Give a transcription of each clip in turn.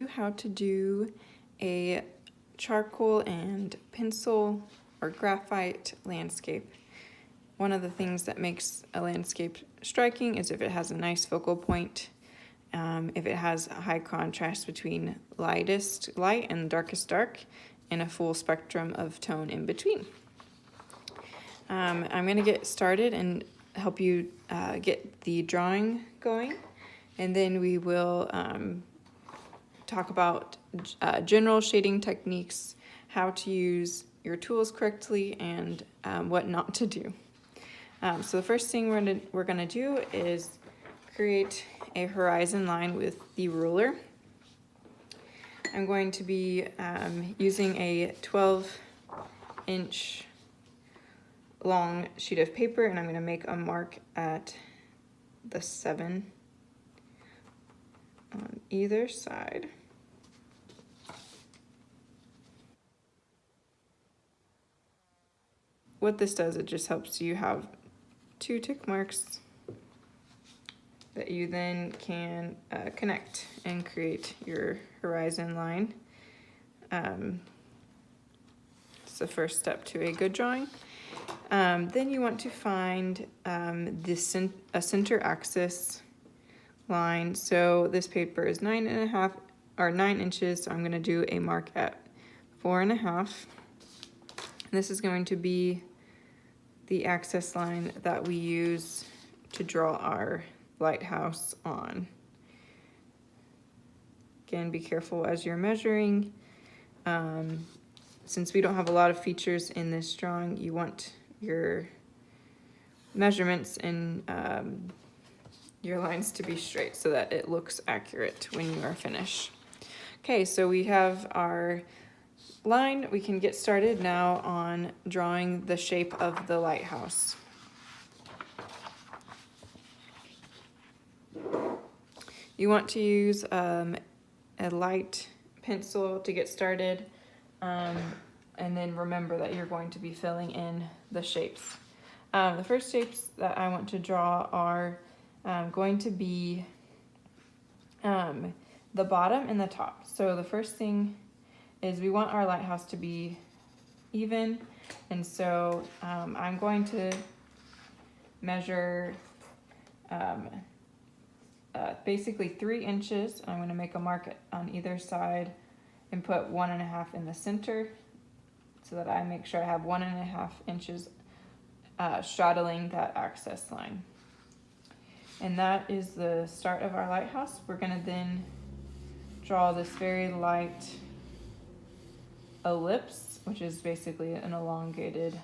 How to do a charcoal and pencil or graphite landscape. One of the things that makes a landscape striking is if it has a nice focal point, if it has a high contrast between lightest light and darkest dark, and a full spectrum of tone in between. I'm going to get started and help you get the drawing going, and then we will talk about general shading techniques, how to use your tools correctly, and what not to do. So the first thing we're gonna do is create a horizon line with the ruler. I'm going to be using a 12-inch long sheet of paper, and I'm going to make a mark at the 7 on either side. What this does, it just helps you have 2 tick marks that you then can connect and create your horizon line. It's the first step to a good drawing. Then you want to find a center axis line. So this paper is 9 inches, so I'm going to do a mark at 4.5. This is going to be the axis line that we use to draw our lighthouse on. Again, be careful as you're measuring. Since we don't have a lot of features in this drawing, you want your measurements and your lines to be straight so that it looks accurate when you are finished. Okay, so we have our line. We can get started now on drawing the shape of the lighthouse. You want to use a light pencil to get started, and then remember that you're going to be filling in the shapes. The first shapes that I want to draw are going to be the bottom and the top. So the first thing is we want our lighthouse to be even, and so I'm going to measure basically 3 inches. I'm going to make a mark on either side and put 1.5 in the center so that I make sure I have 1.5 inches straddling that axis line. And that is the start of our lighthouse. We're going to then draw this very light ellipse, which is basically an elongated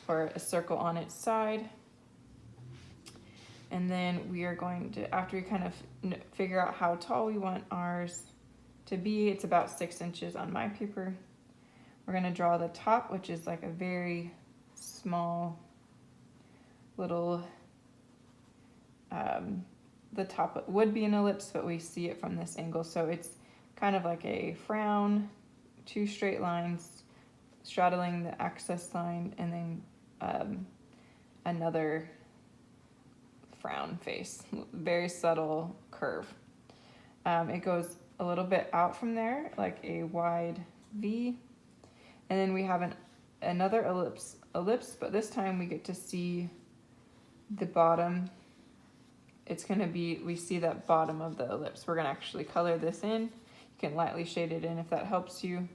or a circle on its side. And then we are going to, after we kind of figure out how tall we want ours to be, it's about 6 inches on my paper. We're going to draw the top, which is like a very small little, the top would be an ellipse, but we see it from this angle. So it's kind of like a frown, 2 straight lines straddling the axis line, and then another frown face, very subtle curve. It goes a little bit out from there, like a wide V, and then we have another ellipse, but this time we get to see the bottom. It's going to be, we see that bottom of the ellipse. We're going to actually color this in. You can lightly shade it in if that helps you.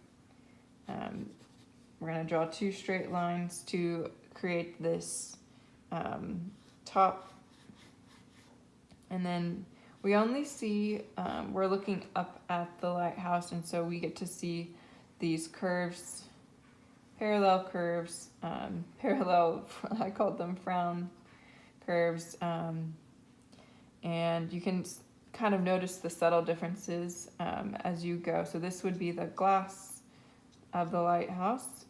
We're going to draw 2 straight lines to create this top. And then we only see, we're looking up at the lighthouse, and so we get to see these curves, parallel curves, I called them frown curves, and you can kind of notice the subtle differences as you go. So this would be the glass of the lighthouse,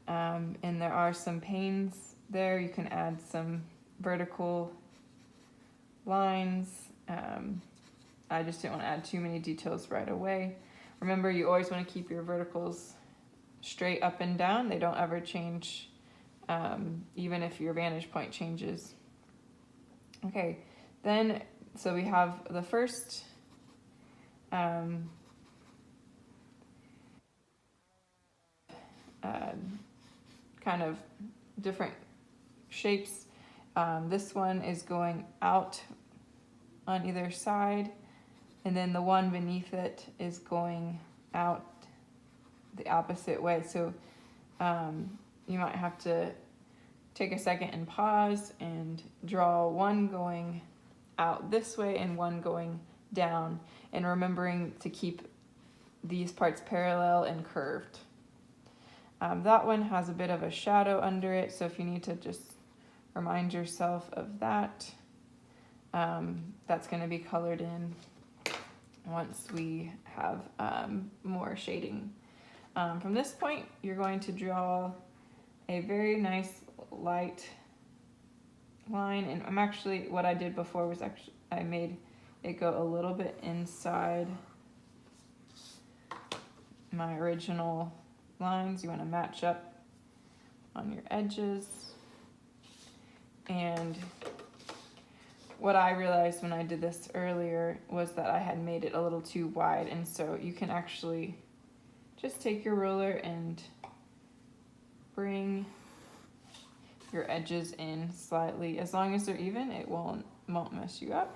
and there are some panes there. You can add some vertical lines. I just didn't want to add too many details right away. Remember, you always want to keep your verticals straight up and down. They don't ever change, even if your vantage point changes. Okay, then, so we have the first kind of different shapes. This one is going out on either side, and then the one beneath it is going out the opposite way. So you might have to take a second and pause and draw one going out this way and one going down, and remembering to keep these parts parallel and curved. That one has a bit of a shadow under it, so if you need to just remind yourself of that, that's going to be colored in once we have more shading. From this point, you're going to draw a very nice light line, and what I did before was I made it go a little bit inside my original lines. You want to match up on your edges. And what I realized when I did this earlier was that I had made it a little too wide, and so you can actually just take your ruler and bring your edges in slightly. As long as they're even, it won't mess you up.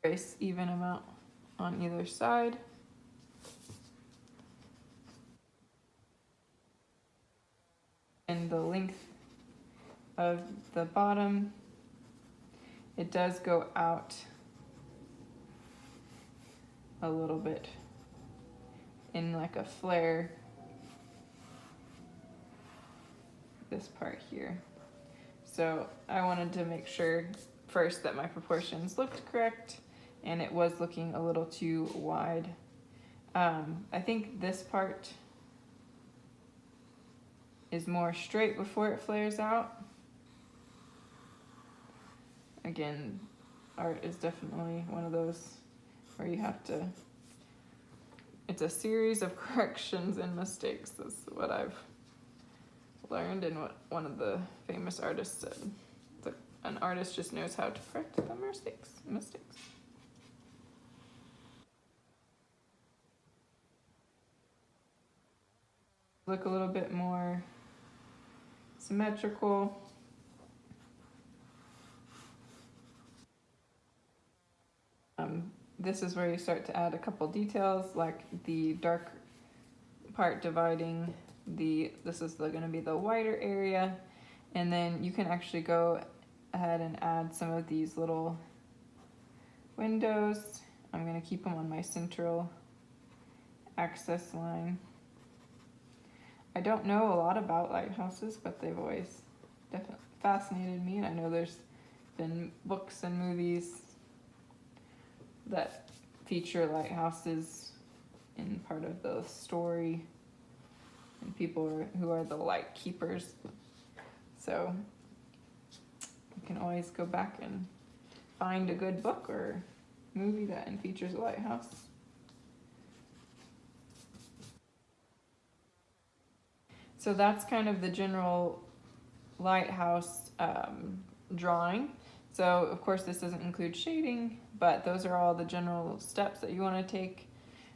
Trace even amount on either side. And the length of the bottom, it does go out a little bit in like a flare, this part here. So I wanted to make sure first that my proportions looked correct, and it was looking a little too wide. I think this part is more straight before it flares out. Again, art is definitely one of those where you have to, it's a series of corrections and mistakes. That's what I've learned, and what one of the famous artists said. An artist just knows how to correct the mistakes. Look a little bit more symmetrical. This is where you start to add a couple details, like the dark part dividing this is going to be the whiter area, and then you can actually go ahead and add some of these little windows. I'm going to keep them on my central access line. I don't know a lot about lighthouses, but they've always definitely fascinated me, and I know there's been books and movies that feature lighthouses in part of the story, and people who are the light keepers. So you can always go back and find a good book or movie that features a lighthouse. So that's kind of the general lighthouse drawing. So of course this doesn't include shading, but those are all the general steps that you want to take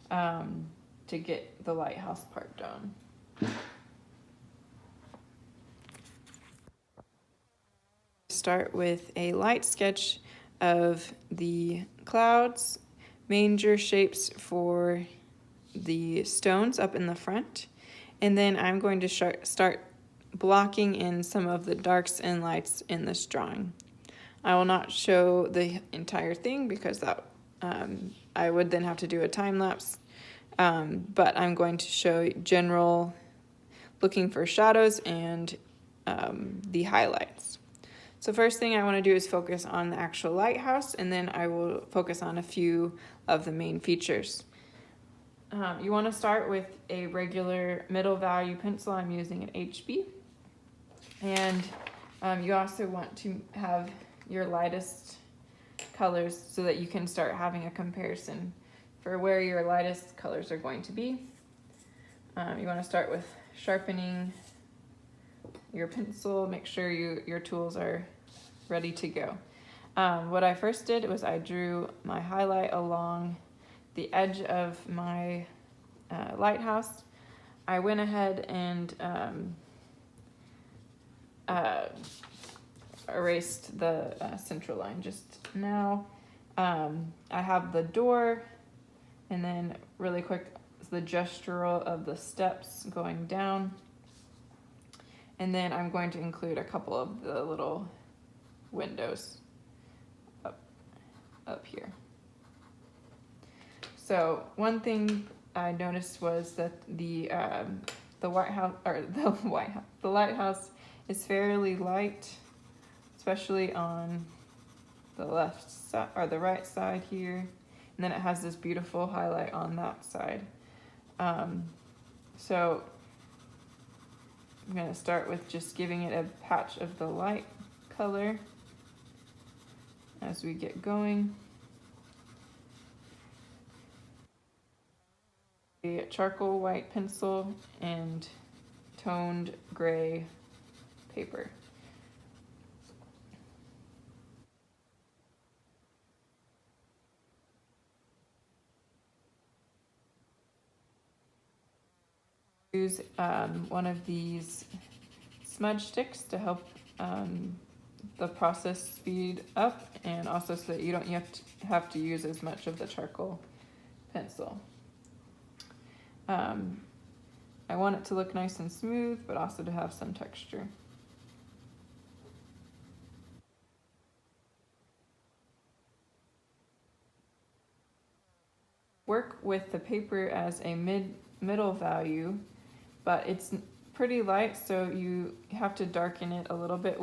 to get the lighthouse part done. Start with a light sketch of the clouds, manger shapes for the stones up in the front, and then I'm going to start blocking in some of the darks and lights in this drawing. I will not show the entire thing because that I would then have to do a time lapse, but I'm going to show general looking for shadows and the highlights. So first thing I want to do is focus on the actual lighthouse, and then I will focus on a few of the main features. You want to start with a regular middle value pencil. I'm using an HB, and you also want to have your lightest colors so that you can start having a comparison for where your lightest colors are going to be. You want to start with sharpening your pencil. Make sure your tools are ready to go. What I first did was I drew my highlight along the edge of my lighthouse. I went ahead and erased the central line just now. I have the door, and then really quick, the gestural of the steps going down. And then I'm going to include a couple of the little windows up here. So one thing I noticed was that the lighthouse is fairly light, especially on the left side or the right side here, and then it has this beautiful highlight on that side. So I'm going to start with just giving it a patch of the light color as we get going. A charcoal white pencil and toned gray paper. Use one of these smudge sticks to help the process speed up, and also so that you don't have to use as much of the charcoal pencil. I want it to look nice and smooth, but also to have some texture. Work with the paper as a middle value, but it's pretty light, so you have to darken it a little bit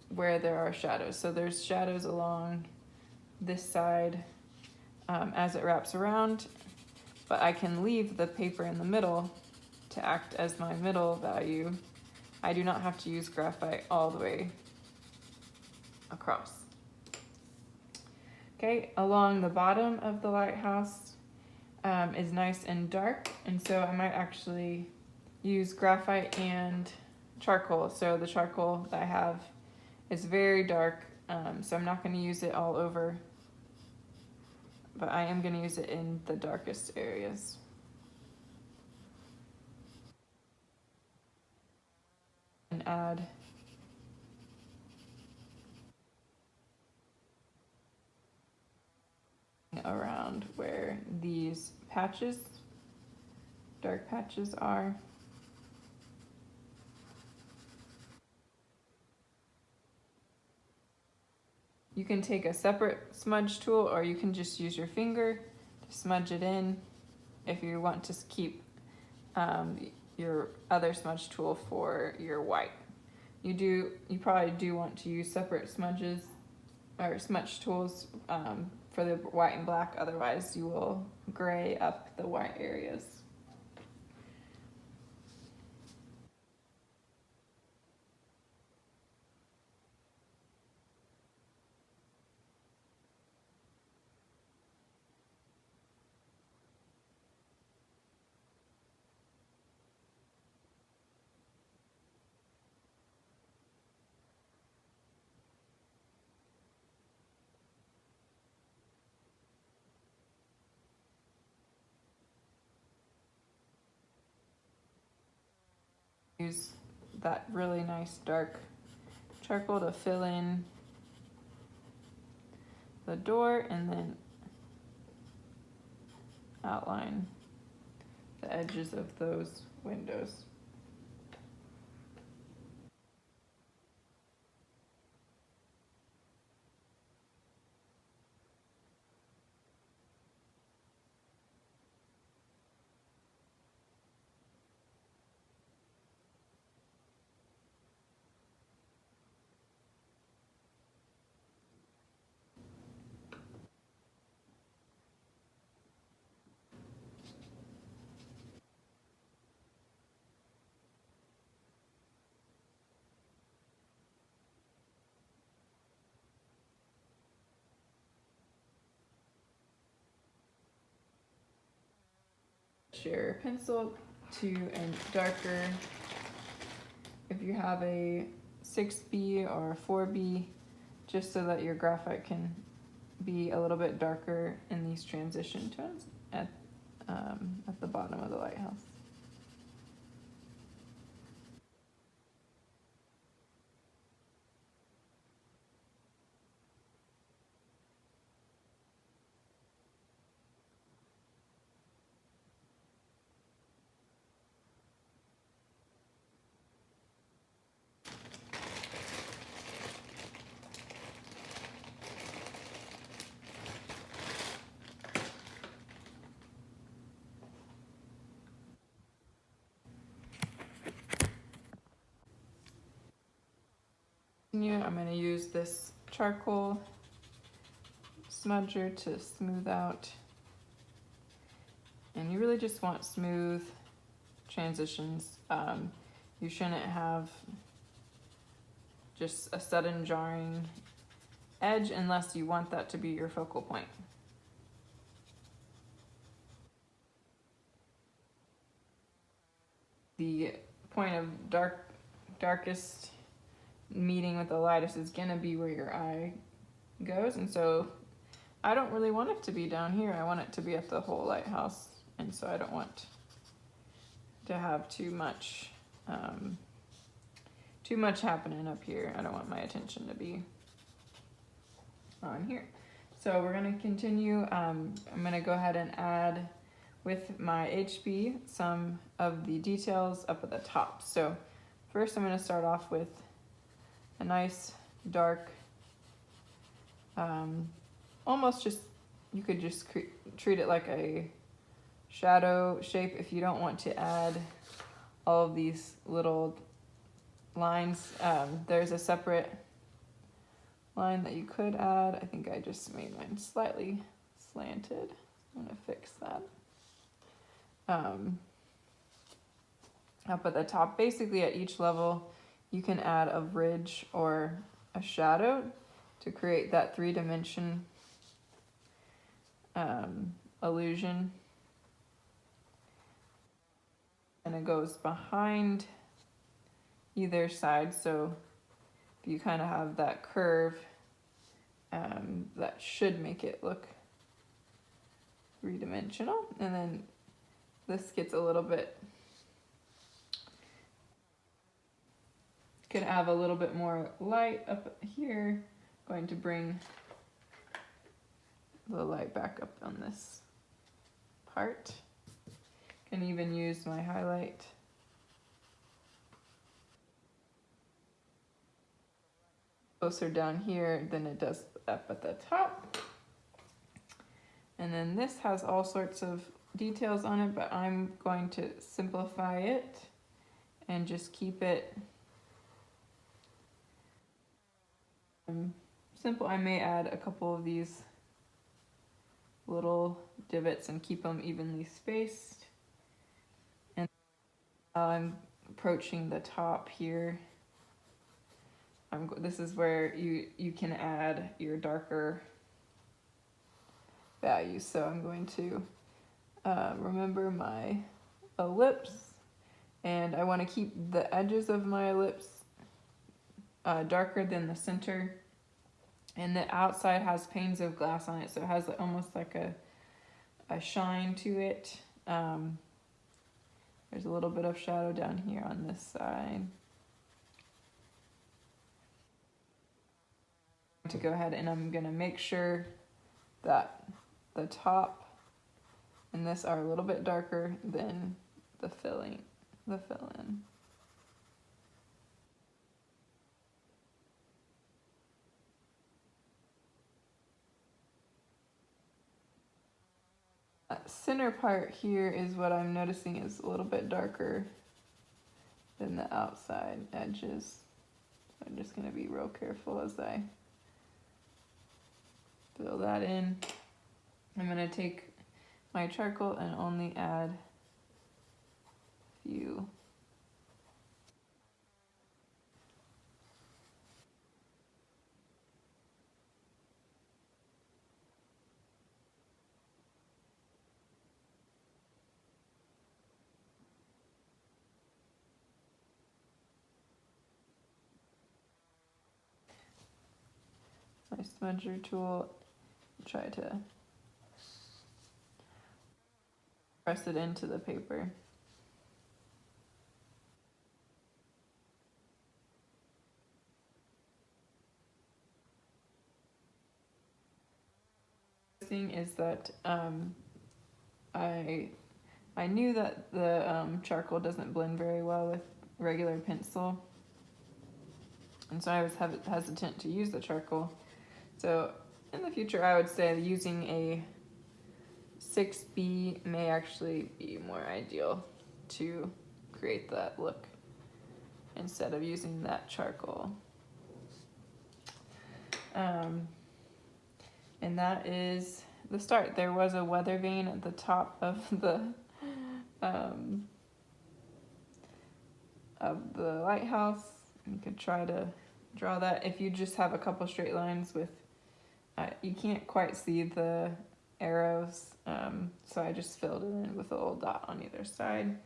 where there are shadows. So there's shadows along this side as it wraps around, but I can leave the paper in the middle to act as my middle value. I do not have to use graphite all the way across. Okay, along the bottom of the lighthouse is nice and dark, and so I might actually use graphite and charcoal. So the charcoal that I have is very dark, so I'm not going to use it all over, but I am going to use it in the darkest areas. And add around where these patches, dark patches are. You can take a separate smudge tool, or you can just use your finger to smudge it in if you want to keep your other smudge tool for your white. You probably do want to use separate smudges or smudge tools for the white and black, otherwise you will gray up the white areas. Use that really nice dark charcoal to fill in the door, and then outline the edges of those windows. Your pencil to a darker, if you have a 6B or 4B just so that your graphite can be a little bit darker in these transition tones at the bottom of the lighthouse. I'm going to use this charcoal smudger to smooth out, and you really just want smooth transitions. You shouldn't have just a sudden jarring edge unless you want that to be your focal point. The point of darkest meeting with the lightest is gonna be where your eye goes, and so I don't really want it to be down here. I want it to be at the whole lighthouse, and so I don't want to have too much happening up here. I don't want my attention to be on here. So we're gonna continue. I'm gonna go ahead and add with my HB some of the details up at the top. So first I'm gonna start off with a nice dark, almost just, you could just treat it like a shadow shape if you don't want to add all of these little lines. There's a separate line that you could add. I think I just made mine slightly slanted. I'm gonna fix that. Up at the top, basically at each level, you can add a ridge or a shadow to create that 3-dimension illusion. And it goes behind either side, so if you kind of have that curve, that should make it look 3-dimensional. And then this gets a little bit, could have a little bit more light up here. Going to bring the light back up on this part. Can even use my highlight. Closer down here than it does up at the top. And then this has all sorts of details on it, but I'm going to simplify it and just keep it simple. I may add a couple of these little divots and keep them evenly spaced. And I'm approaching the top here. This is where you can add your darker values. So I'm going to remember my ellipse, and I want to keep the edges of my ellipse darker than the center, and the outside has panes of glass on it, so it has almost like a shine to it. There's a little bit of shadow down here on this side. To go ahead and I'm gonna make sure that the top and this are a little bit darker than the fill-in. That center part here is what I'm noticing is a little bit darker than the outside edges. So I'm just gonna be real careful as I fill that in. I'm gonna take my charcoal and only add a few. my smudger tool, try to press it into the paper. Thing is that I knew that the charcoal doesn't blend very well with regular pencil, and so I was hesitant to use the charcoal. So in the future, I would say using a 6B may actually be more ideal to create that look instead of using that charcoal. And that is the start. There was a weather vane at the top of the lighthouse. You could try to draw that. If you just have a couple straight lines with, you can't quite see the arrows, so I just filled it in with a little dot on either side.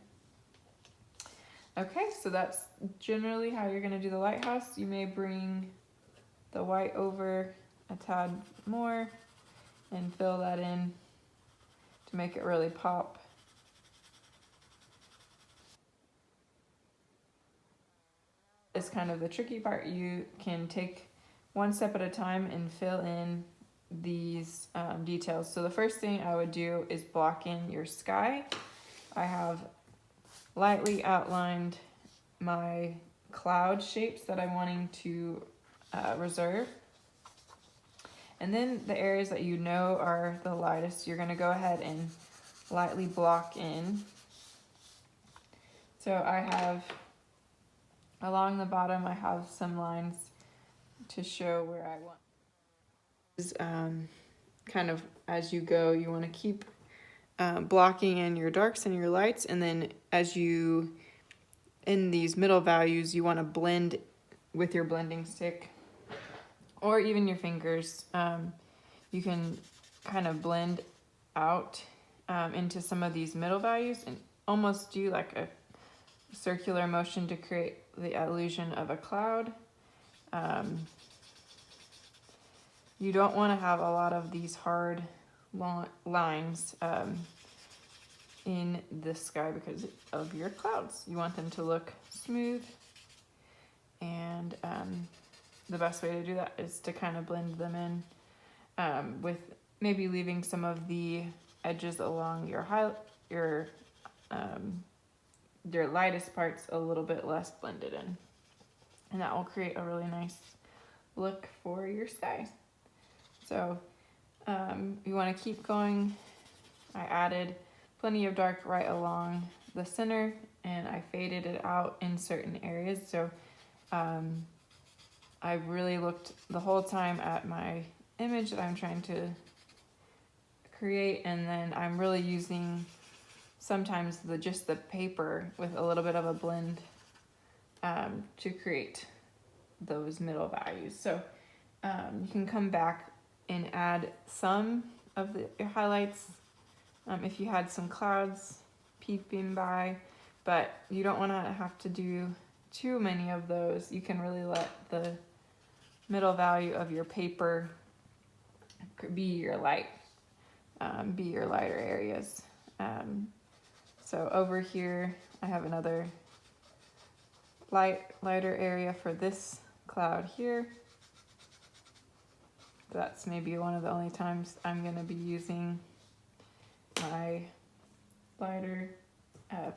Okay, so that's generally how you're going to do the lighthouse. You may bring the white over a tad more and fill that in to make it really pop. Is kind of the tricky part. You can take one step at a time and fill in these details. So the first thing I would do is block in your sky. I have lightly outlined my cloud shapes that I'm wanting to reserve. And then the areas that you know are the lightest, you're gonna go ahead and lightly block in. So I have, along the bottom, I have some lines to show where I want. Is kind of as you go, you want to keep blocking in your darks and your lights, and then as you, in these middle values, you want to blend with your blending stick or even your fingers. You can kind of blend out into some of these middle values and almost do like a circular motion to create the illusion of a cloud. You don't want to have a lot of these hard lines in the sky because of your clouds. You want them to look smooth, and the best way to do that is to kind of blend them in with maybe leaving some of the edges along your lightest parts a little bit less blended in, and that will create a really nice look for your sky. So you want to keep going. I added plenty of dark right along the center, and I faded it out in certain areas. So I really looked the whole time at my image that I'm trying to create, and then I'm really using sometimes just the paper with a little bit of a blend to create those middle values. So you can come back and add some of your highlights if you had some clouds peeping by, but you don't want to have to do too many of those. You can really let the middle value of your paper be your light, be your lighter areas. So over here I have another lighter area for this cloud here. That's maybe one of the only times I'm going to be using my lighter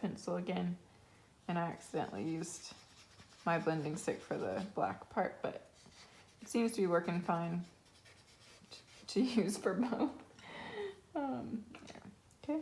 pencil again, and I accidentally used my blending stick for the black part, but it seems to be working fine to use for both. Okay.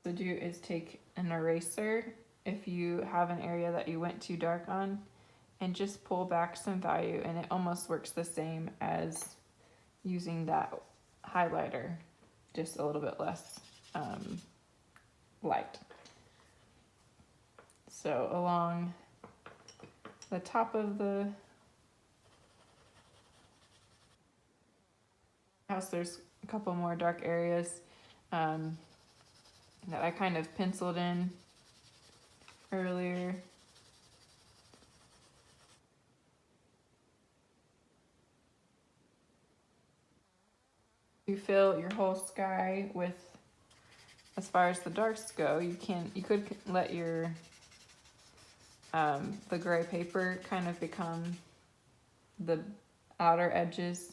To do is take an eraser if you have an area that you went too dark on, and just pull back some value, and it almost works the same as using that highlighter, just a little bit less light. So along the top of the lighthouse, there's a couple more dark areas that I kind of penciled in earlier. You fill your whole sky with, as far as the darks go, you could let your the gray paper kind of become the outer edges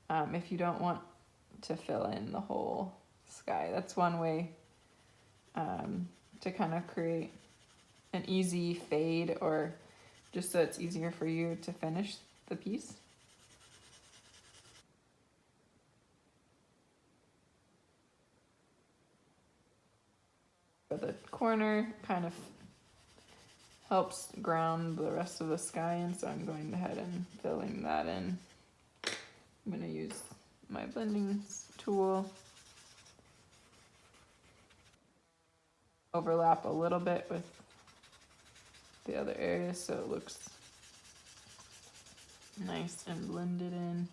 if you don't want to fill in the whole sky. That's one way to kind of create an easy fade, or just so it's easier for you to finish the piece. For the corner kind of helps ground the rest of the sky in, so I'm going ahead and filling that in. I'm going to use my blending tool. Overlap a little bit with the other areas so it looks nice and blended in.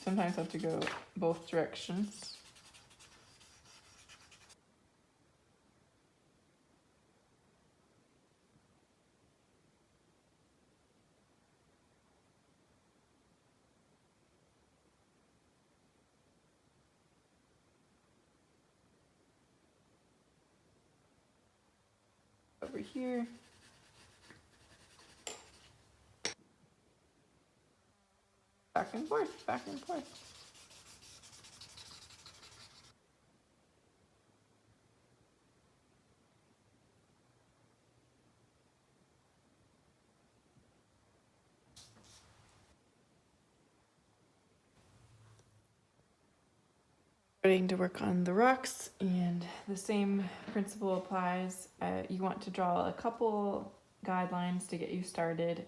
Sometimes I have to go both directions. Over here. Back and forth, back and forth. Starting to work on the rocks, and the same principle applies. You want to draw a couple guidelines to get you started.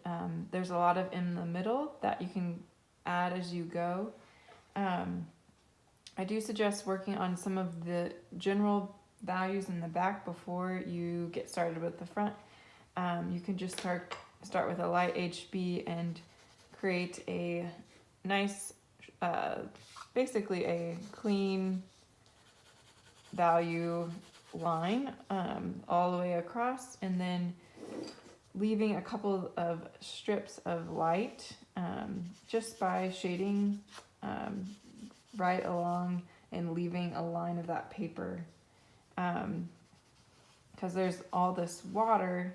There's a lot of in the middle that you can add as you go. I do suggest working on some of the general values in the back before you get started with the front. You can just start with a light HB and create a nice basically a clean value line all the way across, and then leaving a couple of strips of light just by shading right along and leaving a line of that paper, because there's all this water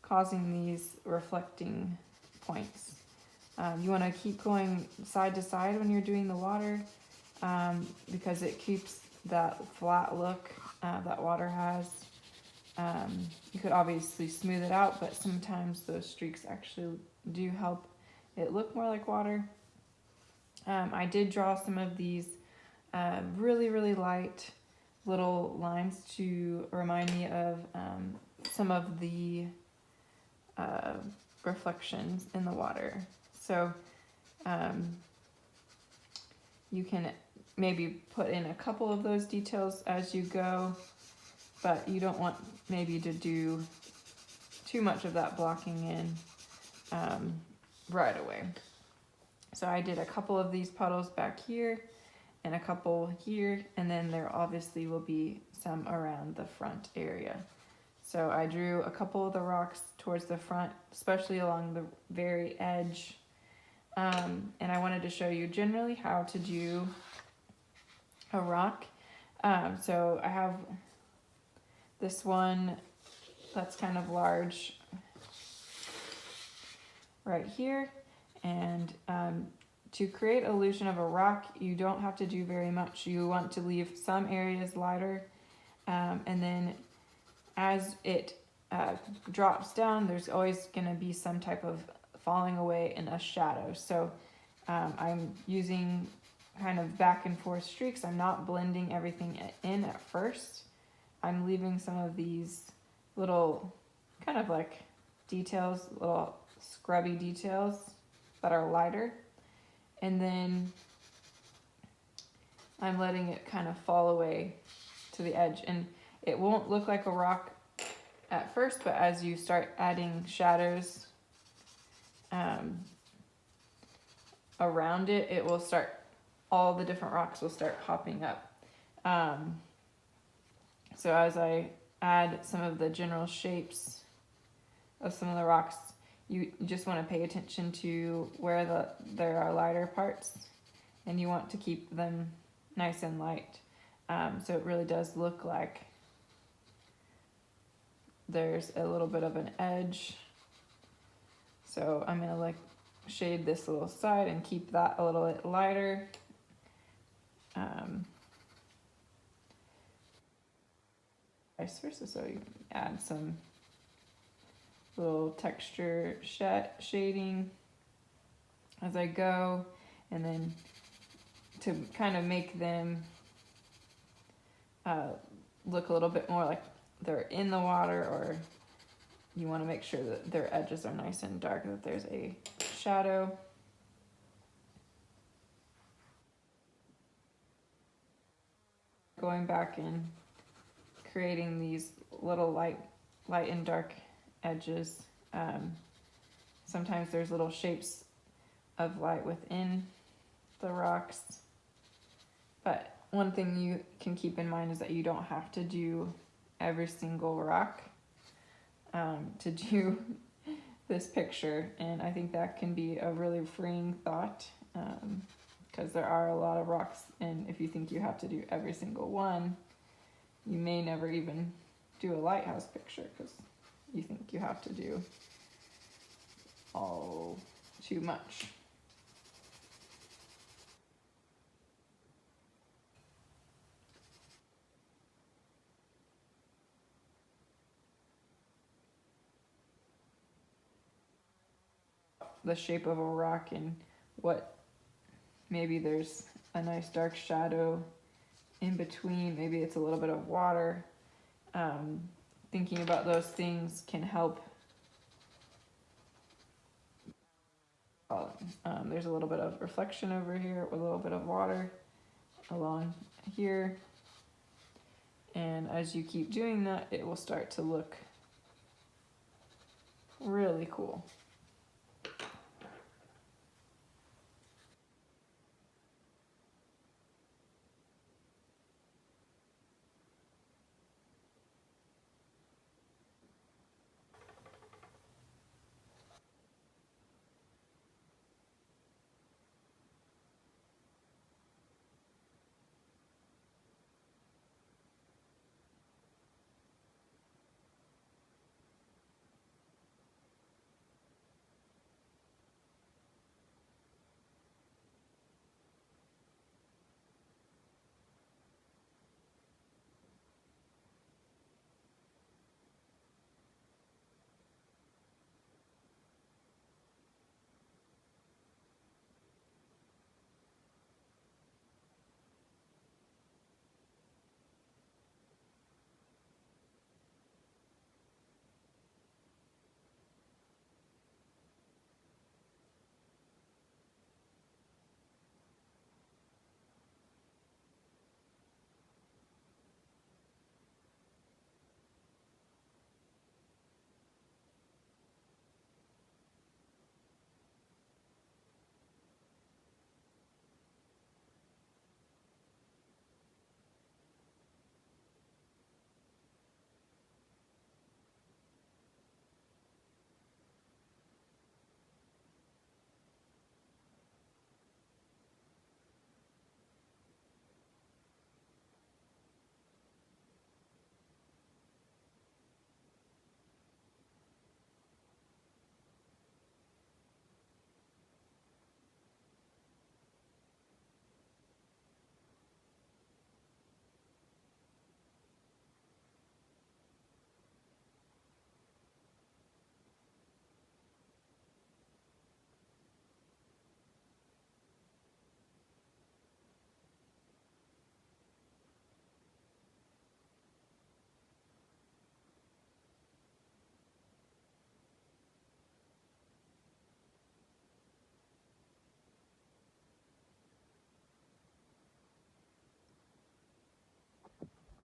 causing these reflecting points. You want to keep going side to side when you're doing the water because it keeps that flat look that water has. You could obviously smooth it out, but sometimes those streaks actually do help it look more like water. I did draw some of these really light little lines to remind me of some of the reflections in the water. So you can maybe put in a couple of those details as you go, but you don't want maybe to do too much of that blocking in right away. So I did a couple of these puddles back here and a couple here, and then there obviously will be some around the front area. So I drew a couple of the rocks towards the front, especially along the very edge. And I wanted to show you generally how to do a rock. So I have this one that's kind of large right here. And to create an illusion of a rock, you don't have to do very much. You want to leave some areas lighter, and then as it drops down, there's always going to be some type of falling away in a shadow. So I'm using kind of back and forth streaks. I'm not blending everything in at first. I'm leaving some of these little kind of like details, little scrubby details that are lighter. And then I'm letting it kind of fall away to the edge. And it won't look like a rock at first, but as you start adding shadows, around it, it will start, all the different rocks will start popping up. So as I add some of the general shapes of some of the rocks, you just want to pay attention to where there are lighter parts, and you want to keep them nice and light. So it really does look like there's a little bit of an edge. So I'm gonna like shade this little side and keep that a little bit lighter. Vice versa, so you add some little texture shading as I go, and then to kind of make them look a little bit more like they're in the water, or you want to make sure that their edges are nice and dark, that there's a shadow. Going back and creating these little light and dark edges. Sometimes there's little shapes of light within the rocks, but one thing you can keep in mind is that you don't have to do every single rock to do this picture, and I think that can be a really freeing thought, because there are a lot of rocks, and if you think you have to do every single one, you may never even do a lighthouse picture because you think you have to do all too much. The shape of a rock and what, maybe there's a nice dark shadow in between, maybe it's a little bit of water. Thinking about those things can help. There's a little bit of reflection over here with a little bit of water along here, and as you keep doing that, it will start to look really cool.